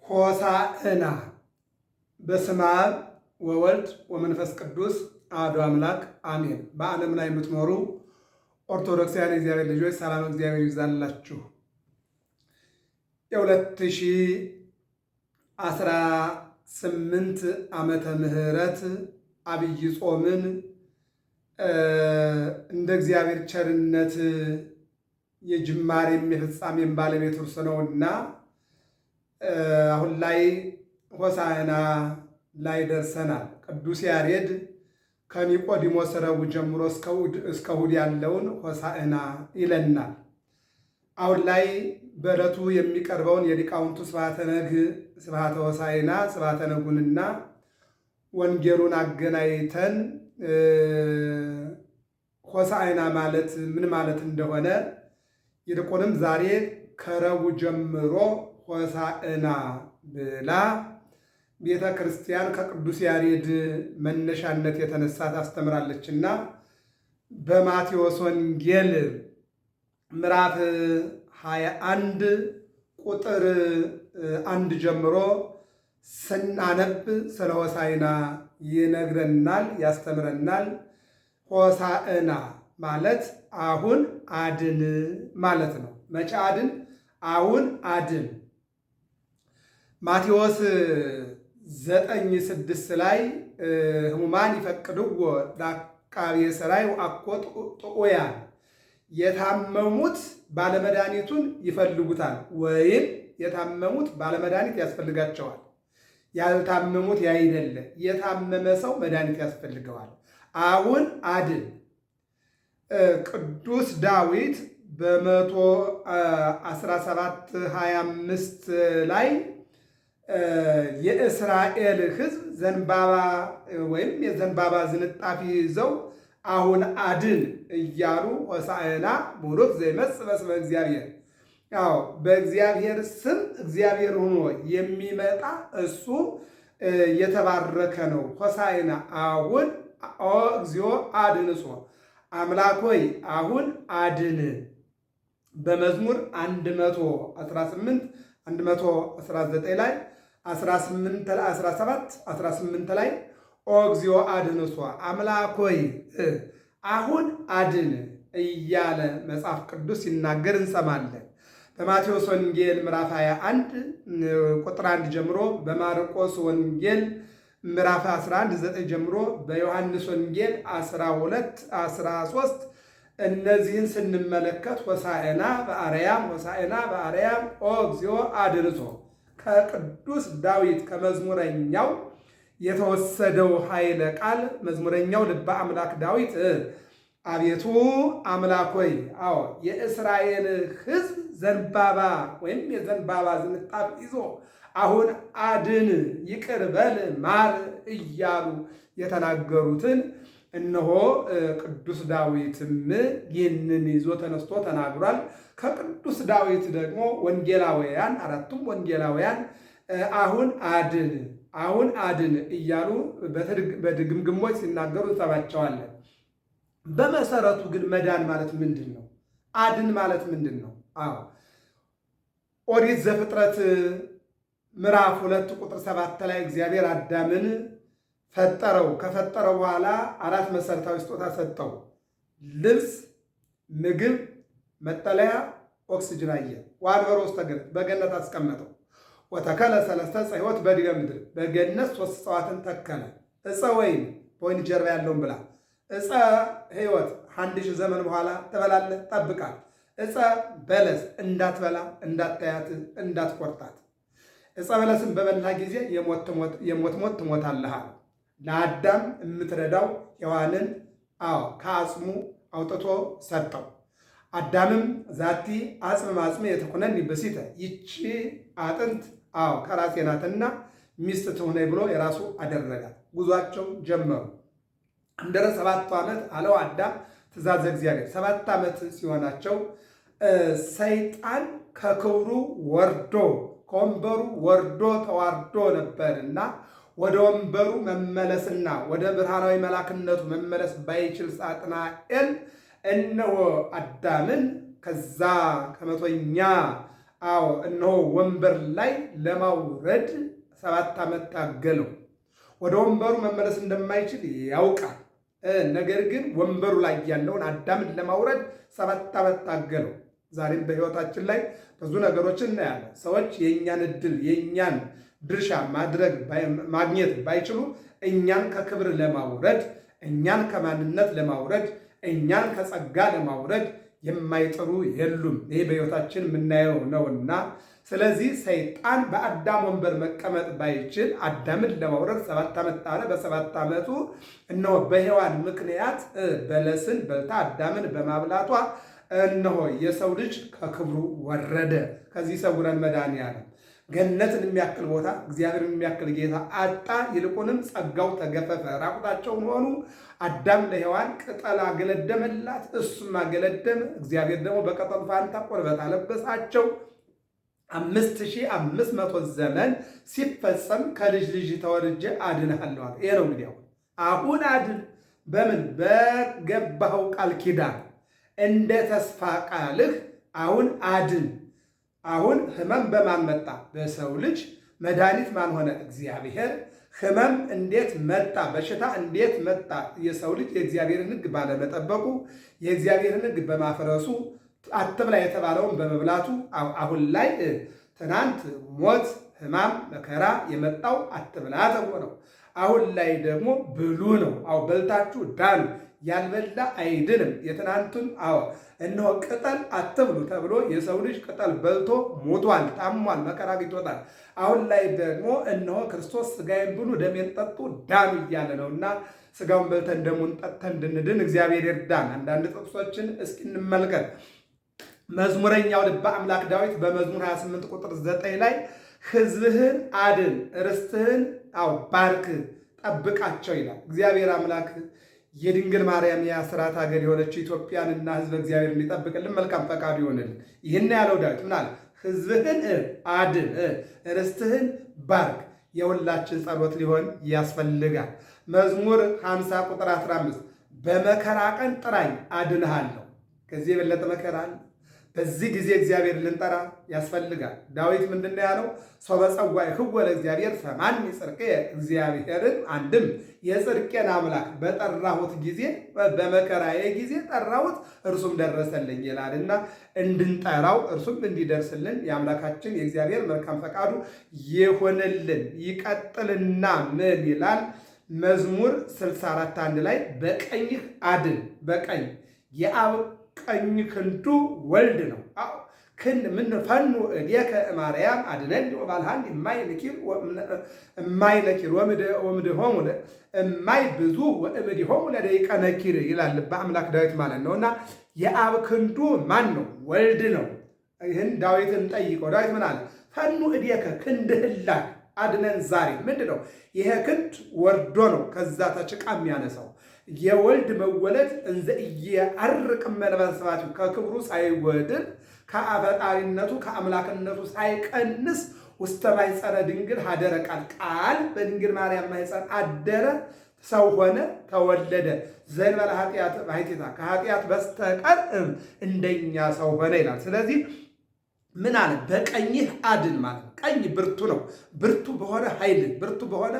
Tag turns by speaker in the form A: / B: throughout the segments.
A: ሆሳዕና በስመ አብ ወወልድ ወመንፈስ ቅዱስ አሐዱ አምላክ አሜን። በዓለም ላይ የምትኖሩ ኦርቶዶክሳውያን የእግዚአብሔር ልጆች ሰላም እግዚአብሔር ይብዛላችሁ። የ2018 ዓመተ ምህረት አብይ ጾምን እንደ እግዚአብሔር ቸርነት የጅማሬም የፍጻሜም ባለቤት እርሱ ነውና አሁን ላይ ሆሳዕና ላይ ደርሰናል። ቅዱስ ያሬድ ከኒቆዲሞስ ረቡዕ ጀምሮ እስከ እሑድ ያለውን ሆሳዕና ይለናል። አሁን ላይ በዕለቱ የሚቀርበውን የሊቃውንቱ ስብሐተ ነግህ፣ ስብሐተ ሆሳዕና፣ ስብሐተ ነጉንና ወንጌሉን አገናኝተን ሆሳዕና ማለት ምን ማለት እንደሆነ ይልቁንም ዛሬ ከረቡዕ ጀምሮ ሆሳዕና ብላ ቤተ ክርስቲያን ከቅዱስ ያሬድ መነሻነት የተነሳ ታስተምራለችና በማቴዎስ ወንጌል ምዕራፍ 21 ቁጥር 1 ጀምሮ ስናነብ ስለ ሆሳዕና ይነግረናል፣ ያስተምረናል። ሆሳዕና ማለት አሁን አድን ማለት ነው። መቼ አድን? አሁን አድን። ማቴዎስ 9:6 ላይ ሕሙማን ይፈቅድዎ ለዐቃቤ ሥራይ ወአኮ ጥዑያን፣ የታመሙት ባለመድኃኒቱን ይፈልጉታል ወይም የታመሙት ባለመድኃኒት ያስፈልጋቸዋል። ያልታመሙት ያይደለ የታመመ ሰው መድኃኒት ያስፈልገዋል። አሁን አድን። ቅዱስ ዳዊት በ117:25 ላይ የእስራኤል ሕዝብ ዘንባባ ወይም የዘንባባ ዝንጣፊ ይዘው አሁን አድን እያሉ ሆሳዕና ቡሩክ ዘይመጽእ በስመ እግዚአብሔር፣ ያው በእግዚአብሔር ስም እግዚአብሔር ሆኖ የሚመጣ እሱ የተባረከ ነው። ሆሳዕና አሁን ኦ እግዚኦ አድንሶ፣ አምላክ ሆይ አሁን አድን። በመዝሙር 118 119 ላይ 18 ላይ ኦ እግዚኦ አድንሶ፣ አምላክ ሆይ አሁን አድን እያለ መጽሐፍ ቅዱስ ሲናገር እንሰማለን። በማቴዎስ ወንጌል ምዕራፍ 21 ቁጥር 1 ጀምሮ፣ በማርቆስ ወንጌል ምዕራፍ 11 9 ጀምሮ፣ በዮሐንስ ወንጌል 12 13 እነዚህን ስንመለከት ሆሳዕና በአርያም ሆሳዕና በአርያም ኦ እግዚኦ አድንሶ ከቅዱስ ዳዊት ከመዝሙረኛው የተወሰደው ኃይለ ቃል መዝሙረኛው ልበ አምላክ ዳዊት አቤቱ አምላክ ሆይ፣ አዎ የእስራኤል ሕዝብ ዘንባባ ወይም የዘንባባ ዝንጣፊ ይዞ አሁን አድን፣ ይቅር በል፣ ማር እያሉ የተናገሩትን እነሆ ቅዱስ ዳዊትም ይህንን ይዞ ተነስቶ ተናግሯል። ከቅዱስ ዳዊት ደግሞ ወንጌላውያን አራቱም ወንጌላውያን አሁን አድን አሁን አድን እያሉ በድግምግሞች ሲናገሩ እንሰማቸዋለን። በመሰረቱ ግን መዳን ማለት ምንድን ነው? አድን ማለት ምንድን ነው? አዎ ኦሪት ዘፍጥረት ምዕራፍ 2 ቁጥር 7 ላይ እግዚአብሔር አዳምን ፈጠረው። ከፈጠረው በኋላ 4 መሰረታዊ ስጦታ ሰጠው። ልብስ፣ ምግብ፣ መጠለያ፣ ኦክስጅን፣ አየር። ወአንበሮ ውስተ ገነት፣ በገነት አስቀመጠው። ወተከለ ሰለስተ ዕፀ ሕይወት በዲበ ምድር፣ በገነት 3 እጽዋትን ተከለ። ዕፀ ወይን በወይን ጀርባ ያለውን ብላ። ዕፀ ሕይወት 1000 ዘመን በኋላ ትበላለህ፣ ጠብቃት። ዕፀ በለስ እንዳትበላ፣ እንዳታያት፣ እንዳትቆርጣት። ዕፀ በለስን በበላ ጊዜ የሞት ሞት ትሞታለህ። ለአዳም የምትረዳው ሔዋንን ከአጽሙ አውጥቶ ሰጠው። አዳምም ዛቲ አጽም ማጽሜ የተኮነኒ ብእሲተ፣ ይቺ አጥንት ከራሴ ናትና ሚስት ትሁነኝ ብሎ የራሱ አደረጋት። ጉዟቸው ጀመሩ። እንደረ 7 ዓመት አለው አዳም ትእዛዘ እግዚአብሔር። 7 ዓመት ሲሆናቸው ሰይጣን ከክብሩ ወርዶ ከወንበሩ ወርዶ ተዋርዶ ነበርና ወደ ወንበሩ መመለስና ወደ ብርሃናዊ መላክነቱ መመለስ ባይችል ሳጥናኤል እነሆ አዳምን ከዛ ከ100ኛ አዎ እነሆ ወንበር ላይ ለማውረድ 7 ዓመት ታገለው። ወደ ወንበሩ መመለስ እንደማይችል ያውቃል። ነገር ግን ወንበሩ ላይ ያለውን አዳምን ለማውረድ 7 ዓመት ታገለው። ዛሬም በሕይወታችን ላይ ብዙ ነገሮችን እናያለን። ሰዎች የእኛን ዕድል የእኛን ድርሻ ማግኘት ባይችሉ እኛን ከክብር ለማውረድ፣ እኛን ከማንነት ለማውረድ፣ እኛን ከጸጋ ለማውረድ የማይጥሩ የሉም። ይህ በሕይወታችን የምናየው ነውና ስለዚህ ሰይጣን በአዳም ወንበር መቀመጥ ባይችል አዳምን ለማውረድ 7 ዓመት ጣረ። በ7 ዓመቱ እነሆ በሔዋን ምክንያት በለስን በልታ አዳምን በማብላቷ እነሆ የሰው ልጅ ከክብሩ ወረደ። ከዚህ ሰውረን መድኃኒዓለም ገነትን የሚያክል ቦታ እግዚአብሔርን የሚያክል ጌታ አጣ። ይልቁንም ጸጋው ተገፈፈ። ራቁታቸውን ሆኑ። አዳም ለሔዋን ቅጠል አገለደመላት፣ እሱም አገለደመ። እግዚአብሔር ደግሞ በቅጠሉ ፋንታ ቁርበት አለበሳቸው። 5500 ዘመን ሲፈጸም ከልጅ ልጅ ተወልጄ አድንሃለሁ አለ። ይሄ ነው እንግዲህ አሁን አድን። በምን በገባኸው ቃል ኪዳን እንደ ተስፋ ቃልህ አሁን አድን። አሁን ህመም በማን መጣ? በሰው ልጅ። መድኃኒት ማን ሆነ? እግዚአብሔር። ህመም እንዴት መጣ? በሽታ እንዴት መጣ? የሰው ልጅ የእግዚአብሔርን ሕግ ባለመጠበቁ፣ የእግዚአብሔርን ሕግ በማፍረሱ፣ አትብላ የተባለውን በመብላቱ አሁን ላይ ትናንት ሞት፣ ህማም፣ መከራ የመጣው አትብላ ተብሎ ነው። አሁን ላይ ደግሞ ብሉ ነው። በልታችሁ ዳኑ። ያልበላ አይድንም። የትናንቱን እነሆ ቅጠል አትብሉ ተብሎ የሰው ልጅ ቅጠል በልቶ ሞቷል፣ ታሟል፣ መከራ አግኝቶታል። አሁን ላይ ደግሞ እነሆ ክርስቶስ ሥጋዬን ብሉ ደሜን ጠጡ ዳኑ እያለ ነውና ሥጋውን በልተን ደሙን ጠጥተን እንድንድን እግዚአብሔር ይርዳን። አንዳንድ ጥቅሶችን እስኪ እንመልከት። መዝሙረኛው ልበ አምላክ ዳዊት በመዝሙር 28 ቁጥር 9 ላይ ሕዝብህን አድን፣ ርስትህን ባርክ፣ ጠብቃቸው ይላል። እግዚአብሔር አምላክ የድንግል ማርያም የአስራት ሀገር የሆነችው ኢትዮጵያንና ሕዝበ እግዚአብሔር እንዲጠብቅልን መልካም ፈቃዱ ይሆንልን። ይህን ያለው ዳዊት ምን አለ? ሕዝብህን አድን፣ ርስትህን ባርክ። የሁላችን ጸሎት ሊሆን ያስፈልጋል። መዝሙር 50 ቁጥር 15 በመከራ ቀን ጥራኝ አድንሃለሁ። ከዚህ የበለጠ መከራ አለ? በዚህ ጊዜ እግዚአብሔር ልንጠራ ያስፈልጋል። ዳዊት ምንድነው ያለው? ሰው በጸዋይ ህወለ እግዚአብሔር ሰማኒ ጽድቄ፣ እግዚአብሔርን አንድም የጽድቄን አምላክ በጠራሁት ጊዜ በመከራዬ ጊዜ ጠራሁት እርሱም ደረሰልኝ ይላልና እንድንጠራው እርሱም እንዲደርስልን የአምላካችን የእግዚአብሔር መልካም ፈቃዱ ይሆንልን። ይቀጥልና ምን ይላል? መዝሙር 64 1 ላይ በቀኝህ አድን። በቀኝ የአብ ቀኝ ክንዱ ወልድ ነው። ክን ምን ፈኑ እዴከ ማርያም አድነን ወባልሃን የማይነኪር ወምድሆሙ እማይ ብዙ ወእምድሆሙ ለደቂቀ ነኪር ይላል በአምላክ ዳዊት ማለት ነውና የአብ ክንዱ ማን ነው? ወልድ ነው። ይህን ዳዊትን ጠይቀው ዳዊት ምን አለ? ፈኑ እዴከ ክንድህን ላክ አድነን። ዛሬ ምንድን ነው ይሄ ክንድ? ወርዶ ነው ከዛ ተጭቃ የሚያነሳው የወልድ መወለድ እንዘ ኢየዐርቅ እምነበስባቱ ከክብሩ ሳይወድል ከፈጣሪነቱ ከአምላክነቱ ሳይቀንስ ውስተ ማኅፀነ ድንግል ሀደረ ቃል በድንግል ማርያም ማኅፀን አደረ፣ ሰው ሆነ፣ ተወለደ። ዘእንበለ ኃጢአት ባሕቲታ ከኃጢአት በስተቀር እንደኛ ሰው ሆነ ይላል። ስለዚህ ምን አለ? በቀኝህ አድን ማለት ቀኝ ብርቱ ነው። ብርቱ በሆነ ኃይል ብርቱ በሆነ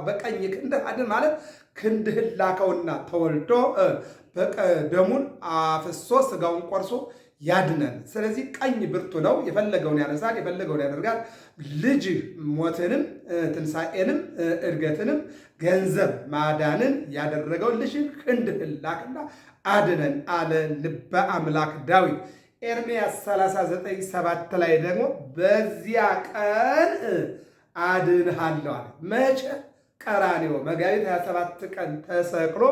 A: በቀኝ ክንድህ አድን ማለት ክንድህን ላከውና ተወልዶ ደሙን አፍሶ ስጋውን ቆርሶ ያድነን። ስለዚህ ቀኝ ብርቱ ነው። የፈለገውን ያነሳል፣ የፈለገውን ያደርጋል። ልጅ ሞትንም ትንሣኤንም እድገትንም ገንዘብ ማዳንን ያደረገው ልጅ ክንድህን ላክና አድነን አለ ልበ አምላክ ዳዊት። ኤርምያስ 39:7 ላይ ደግሞ በዚያ ቀን አድንሃለሁ አለ። መቼ? ቀራንዮ መጋቢት 27 ቀን ተሰቅሎ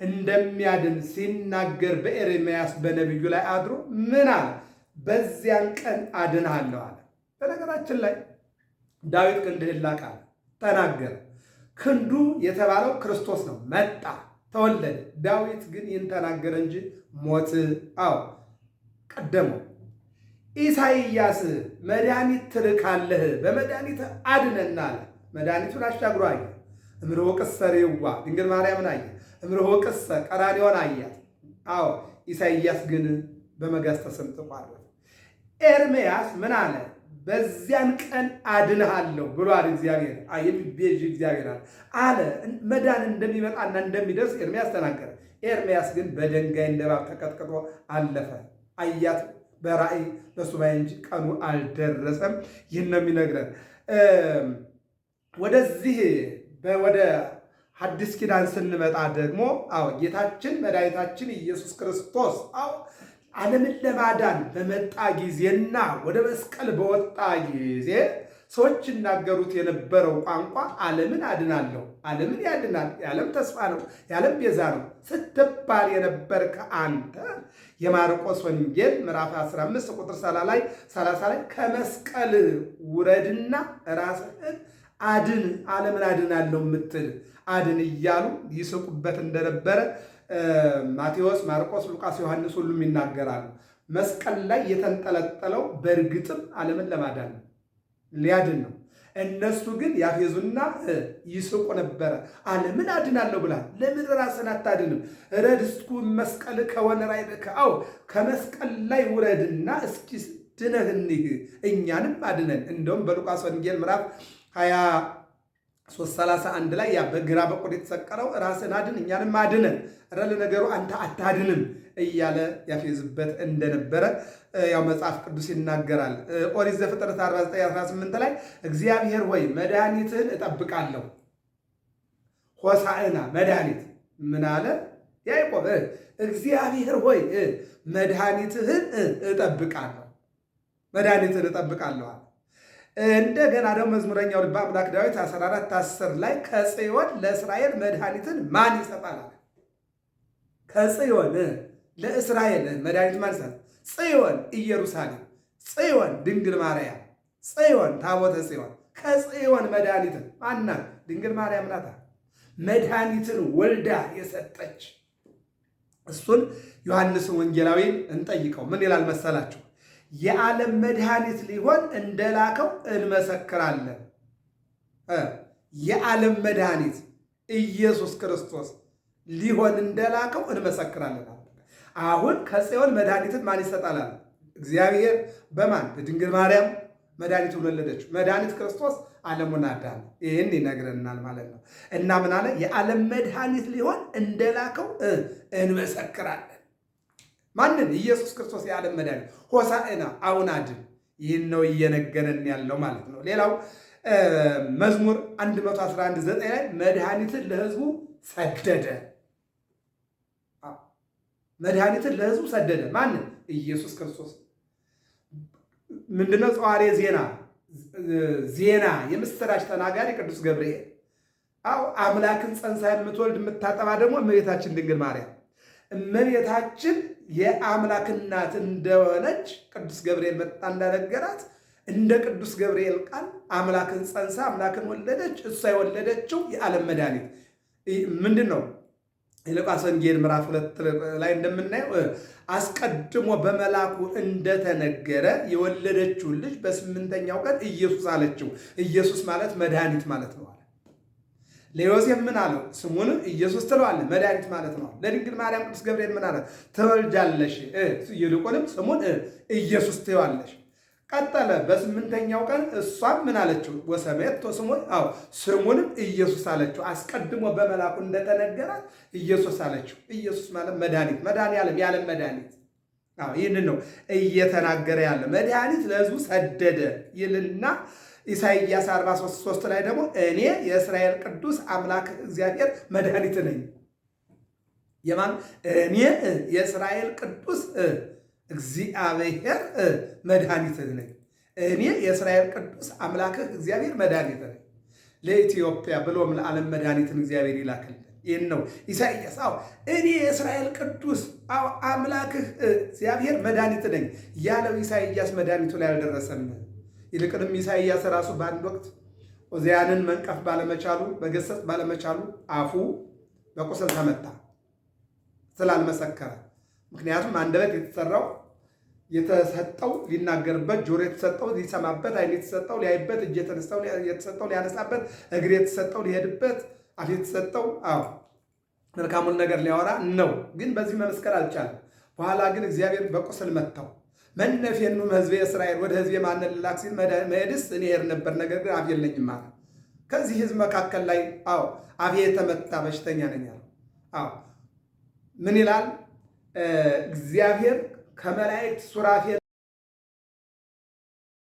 A: እንደሚያድን ሲናገር በኤርምያስ በነቢዩ ላይ አድሮ ምን አለ? በዚያን ቀን አድንሃለሁ አለ። በነገራችን ላይ ዳዊት ክንድህን ላክ አለ፣ ተናገረ። ክንዱ የተባለው ክርስቶስ ነው። መጣ፣ ተወለደ። ዳዊት ግን ይህን ተናገረ እንጂ ሞት ቀደመው። ኢሳይያስ መድኃኒት ትልካለህ፣ በመድኃኒት አድነን አለ። መድኃኒቱን አሻግሮ አየ። እምርሆ ቅሰ ሬዋ ድንግል ማርያምን አየ። እምርሆ ቅሰ ቀራንዮን አያት። ኢሳይያስ ግን በመጋዝ ተሰንጥቆ አረፈ። ኤርምያስ ምን አለ? በዚያን ቀን አድንሃለሁ ብሏል እግዚአብሔር። የሚቤዥ እግዚአብሔር አለ። መዳን እንደሚመጣና እንደሚደርስ ኤርምያስ ተናገረ። ኤርምያስ ግን በድንጋይ እንደ እባብ ተቀጥቅጦ አለፈ። አያት በራእይ በሱባኤ እንጂ ቀኑ አልደረሰም። ይህን ነው የሚነግረን። ወደዚህ ወደ ሐዲስ ኪዳን ስንመጣ ደግሞ ጌታችን መድኃኒታችን ኢየሱስ ክርስቶስ ዓለምን ለማዳን በመጣ ጊዜና ወደ መስቀል በወጣ ጊዜ ሰዎች ይናገሩት የነበረው ቋንቋ ዓለምን አድናለሁ፣ ዓለምን ያድናል፣ የዓለም ተስፋ ነው፣ የዓለም ቤዛ ነው ስትባል የነበርከ አንተ የማርቆስ ወንጌል ምዕራፍ 15 ቁጥር 30 ላይ ከመስቀል ውረድና ራስህን አድን፣ ዓለምን አድናለሁ የምትል አድን እያሉ ይስቁበት እንደነበረ ማቴዎስ፣ ማርቆስ፣ ሉቃስ፣ ዮሐንስ ሁሉም ይናገራሉ። መስቀል ላይ የተንጠለጠለው በእርግጥም ዓለምን ለማዳን ነው፣ ሊያድን ነው። እነሱ ግን ያፌዙና ይስቁ ነበረ። ዓለምን አድናለሁ ብላል፣ ለምን ራስን አታድንም? ረድስኩ መስቀል ከወነራይ ከመስቀል ላይ ውረድና እስኪ ድነህ እንሂድ እኛንም አድነን። እንደውም በሉቃስ ወንጌል ምዕራፍ 23:31 ላይ በግራ በኩል የተሰቀለው ራስን አድን እኛንም አድነን፣ ለነገሩ አንተ አታድንም እያለ ያፌዝበት እንደነበረ መጽሐፍ ቅዱስ ይናገራል። ኦሪት ዘፍጥረት 49:18 ላይ እግዚአብሔር ሆይ መድኃኒትህን እጠብቃለሁ። ሆሳዕና መድኃኒት ምን አለ ያዕቆብ? እግዚአብሔር ሆይ መድኃኒትህን እጠብቃለሁ፣ መድኃኒትህን እጠብቃለሁ አለ። እንደገና ደግሞ መዝሙረኛው ልበ አምላክ ዳዊት 14:10 ላይ ከጽዮን ለእስራኤል መድኃኒትን ማን ይሰጣል? ከጽዮን ለእስራኤል መድኃኒት ማን ይሰጣል? ጽዮን ኢየሩሳሌም፣ ጽዮን ድንግል ማርያም፣ ጽዮን ታቦተ ጽዮን። ከጽዮን መድኃኒትን ማናት? ድንግል ማርያም ናታ። መድኃኒትን ወልዳ የሰጠች እሱን ዮሐንስን ወንጌላዊን እንጠይቀው። ምን ይላል መሰላችሁ? የዓለም መድኃኒት ሊሆን እንደላከው እንመሰክራለን። የዓለም መድኃኒት ኢየሱስ ክርስቶስ ሊሆን እንደላከው እንመሰክራለን። አሁን ከጽዮን መድኃኒትን ማን ይሰጣላል? እግዚአብሔር በማን? በድንግል ማርያም መድኃኒቱን ወለደችው። መድኃኒት ክርስቶስ ዓለሙን አዳነ። ይህን ይነግረናል ማለት ነው። እና ምን አለ? የዓለም መድኃኒት ሊሆን እንደላከው እንመሰክራለን። ማንን? ኢየሱስ ክርስቶስ የዓለም መድኃኒት። ሆሳዕና አሁን አድን። ይህን ነው እየነገረን ያለው ማለት ነው። ሌላው መዝሙር 111:9 ላይ መድኃኒትን ለሕዝቡ ሰደደ። መድኃኒትን ለሕዝቡ ሰደደ። ማንን? ኢየሱስ ክርስቶስ። ምንድነው? ጸዋሬ ዜና የምስራች ተናጋሪ ቅዱስ ገብርኤል። አምላክን ጸንሳ የምትወልድ የምታጠባ ደግሞ እመቤታችን ድንግል ማርያም። እመቤታችን የአምላክ እናት እንደሆነች ቅዱስ ገብርኤል መጣ እንዳነገራት እንደ ቅዱስ ገብርኤል ቃል አምላክን ጸንሳ አምላክን ወለደች። እሷ የወለደችው የዓለም መድኃኒት ምንድን ነው? የሉቃስ ወንጌል ምዕራፍ 2 ላይ እንደምናየው አስቀድሞ በመልአኩ እንደተነገረ የወለደችውን ልጅ በ8ኛው ቀን ኢየሱስ አለችው። ኢየሱስ ማለት መድኃኒት ማለት ነው። ለዮሴፍ ምን አለው? ስሙን ኢየሱስ ትለዋለህ፣ መድኃኒት ማለት ነው። ለድንግል ማርያም ቅዱስ ገብርኤል ምን አለ? ትወልጃለሽ፣ ይልቁንም ስሙን ኢየሱስ ትይዋለሽ። ቀጠለ። በ8ኛው ቀን እሷም ምን አለችው? ወሰሜቶ ስሙንም ኢየሱስ አለችው። አስቀድሞ በመልአኩ እንደተነገራት ኢየሱስ አለችው። ኢየሱስ ማለት መድኃኒት፣ መድኃኒዓለም፣ የዓለም መድኃኒት። ይህንን ነው እየተናገረ ያለ። መድኃኒት ለሕዝቡ ሰደደ ይልና ኢሳይያስ 43:3 ላይ ደግሞ እኔ የእስራኤል ቅዱስ አምላክ እግዚአብሔር መድኃኒት ነኝ። የማን? እኔ የእስራኤል ቅዱስ እግዚአብሔር መድኃኒት ነኝ። እኔ የእስራኤል ቅዱስ አምላክህ እግዚአብሔር መድኃኒት ነኝ። ለኢትዮጵያ ብሎም ለዓለም መድኃኒትን እግዚአብሔር ይላክልን። ይህን ነው ኢሳይያስ እኔ የእስራኤል ቅዱስ አምላክህ እግዚአብሔር መድኃኒት ነኝ ያለው ኢሳይያስ መድኃኒቱ ላይ አልደረሰም። ይልቅንም ኢሳይያስ ራሱ በአንድ ወቅት ዖዝያንን መንቀፍ ባለመቻሉ መገሰጽ ባለመቻሉ አፉ በቁስል ተመታ ስላልመሰከረ። ምክንያቱም አንደበት የተሰጠው ሊናገርበት፣ ጆሮ የተሰጠው ሊሰማበት፣ ዓይን የተሰጠው ሊያይበት፣ እጅ የተሰጠው ሊያነሳበት፣ እግር የተሰጠው ሊሄድበት፣ አፍ የተሰጠው መልካሙን ነገር ሊያወራ ነው። ግን በዚህ መመስከር አልቻለም። በኋላ ግን እግዚአብሔር በቁስል መታው። መነፌኑ ህዝቤ እስራኤል ወደ ህዝቤ ማንን ልላክ ሲል መሄድስ እኔ እሄድ ነበር፣ ነገር ግን አፍ የለኝም አለ። ከዚህ ህዝብ መካከል ላይ አፌ የተመታ በሽተኛ ነኝ አለ። ምን ይላል እግዚአብሔር? ከመላእክት ሱራፌል